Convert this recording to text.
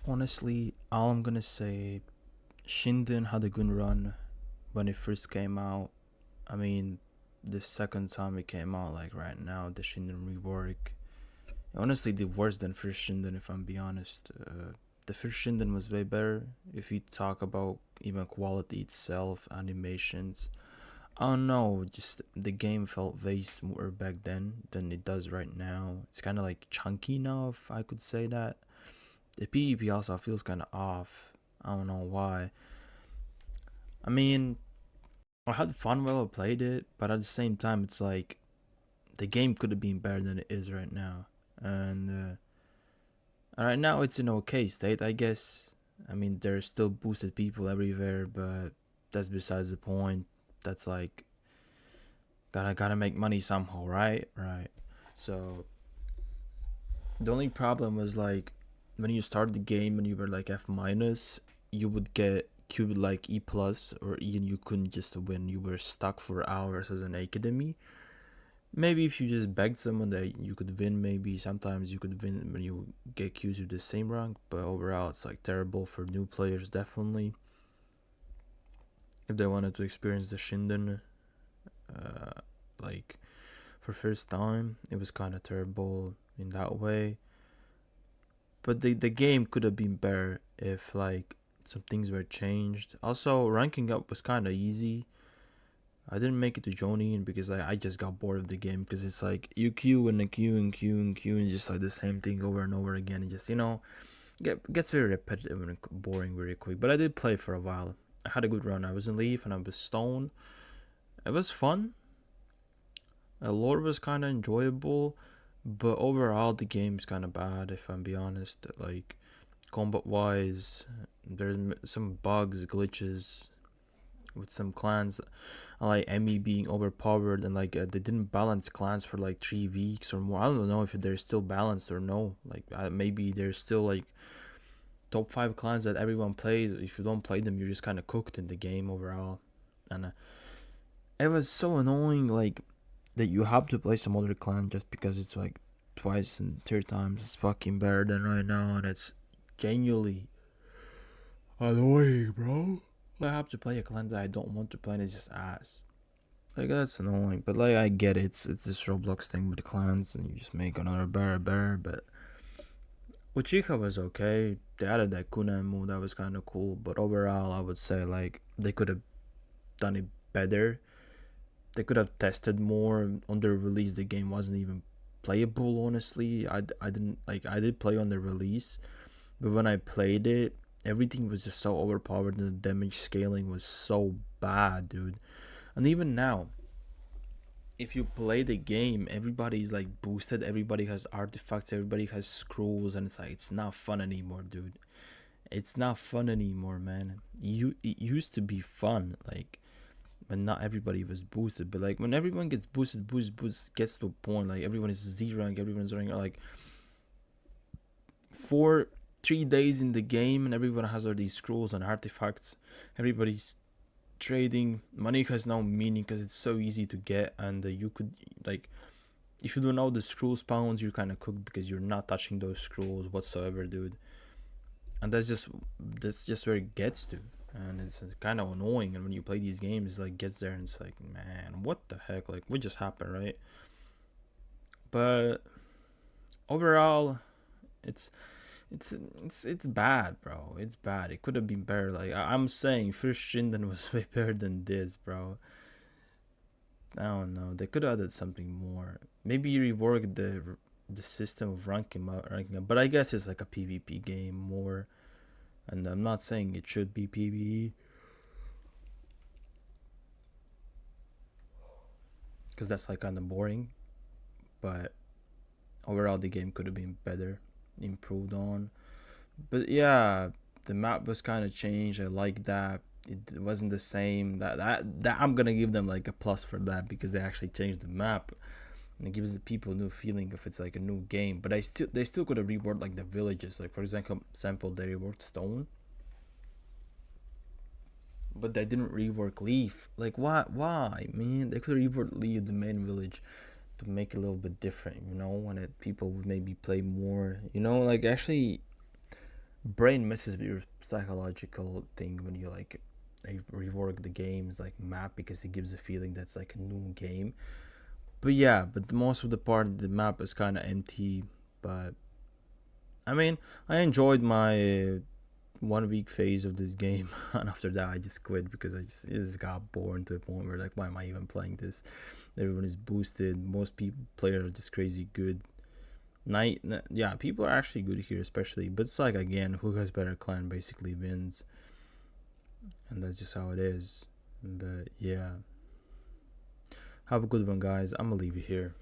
Honestly, all I'm gonna say, Shinden had a good run when it first came out. I mean, the second time it came out, like right now, the Shinden rework, honestly, did worse than first Shinden. If I'm be honest, the first Shinden was way better. If you talk about even quality itself, animations, I don't know, just the game felt way smoother back then than it does right now. It's kind of like chunky now, if I could say that. The PvP also feels kind of off. I don't know why. I mean, I had fun while I played it, but at the same time, it's like the game could have been better than it is right now. And right now, it's in okay state, I guess. I mean, there's still boosted people everywhere, but that's besides the point. That's like gotta make money somehow, right? Right. So the only problem was like when you start the game and you were like F minus, you would get cube like E plus, or even you couldn't just win. You were stuck for hours as an academy. Maybe if you just begged someone that you could win, maybe sometimes you could win when you get queues with the same rank. But overall, it's like terrible for new players. Definitely, if they wanted to experience the Shinden, uh, like for first time, it was kind of terrible in that way. But the game could have been better if like some things were changed. Also, ranking up was kind of easy. I didn't make it to Jonian because I just got bored of the game because it's like you queue and then queue and queue and queue and just like the same thing over and over again. It just gets very repetitive and boring very quick. But I did play for a while. I had a good run. I was in Leaf and I was Stone. It was fun. Lore was kind of enjoyable, but overall the game's kind of bad if I'm be honest. Like combat wise, there's some bugs, glitches with some clans, like Emmy being overpowered, and like they didn't balance clans for like 3 weeks or more. I don't know if they're still balanced or no. Like maybe there's still like top 5 clans that everyone plays. If you don't play them, you're just kind of cooked in the game overall. And it was so annoying, like that you have to play some other clan just because it's like twice and third times it's fucking better than right now, and it's genuinely annoying, bro. I have to play a clan that I don't want to play, and it's just ass. Like that's annoying, but like I get it. It's this Roblox thing with the clans, and you just make another bear. But Uchiha was okay. They added that Kuna move that was kind of cool, but overall, I would say like they could have done it better. They could have tested more on their release. The game wasn't even playable. Honestly, I didn't like. I did play on the release, but when I played it, everything was just so overpowered, and the damage scaling was so bad, dude. And even now, if you play the game, everybody's like boosted, everybody has artifacts, everybody has scrolls, and it's like it's not fun anymore, dude. It's not fun anymore, man. It used to be fun, like when not everybody was boosted, but like when everyone gets boosted, gets to a point like everyone is Z rank, everyone's running like 3 days in the game, and everyone has all these scrolls and artifacts. Everybody's trading. Money has no meaning because it's so easy to get, and you could like if you don't know the scroll spawns, you're kind of cooked because you're not touching those scrolls whatsoever, dude. And that's just where it gets to, and it's kind of annoying. And when you play these games, it's like gets there and it's like, man, what the heck? Like, what just happened, right? But overall, it's it's bad, bro. It's bad. It could have been better. Like I'm saying, first Shinden was way better than this, bro. I don't know. They could have added something more. Maybe rework the system of ranking up. But I guess it's like a PvP game more, and I'm not saying it should be PvE because that's like kind of boring. But overall, the game could have been better, improved on. But yeah, the map was kind of changed. I like that. It wasn't the same. That I'm gonna give them like a plus for that because they actually changed the map. And it gives the people a new feeling if it's like a new game. But they still could have reworked like the villages. Like for example, they reworked Stone, but they didn't rework Leaf. Like why man? They could rework Leaf, the main village, to make it a little bit different. And it people would maybe play more. Like actually brain messes with your psychological thing when you like rework the game's like map, because it gives a feeling that's like a new game. But yeah, but most of the part the map is kind of empty. But I mean, I enjoyed my 1 week phase of this game, and after that I just quit because it just got bored to a point where like, why am I even playing this? Everyone is boosted. Most people players are just crazy good. Yeah, people are actually good here, especially. But it's like, again, who has better clan basically wins, and that's just how it is. But yeah, have a good one, guys. I'm gonna leave you here.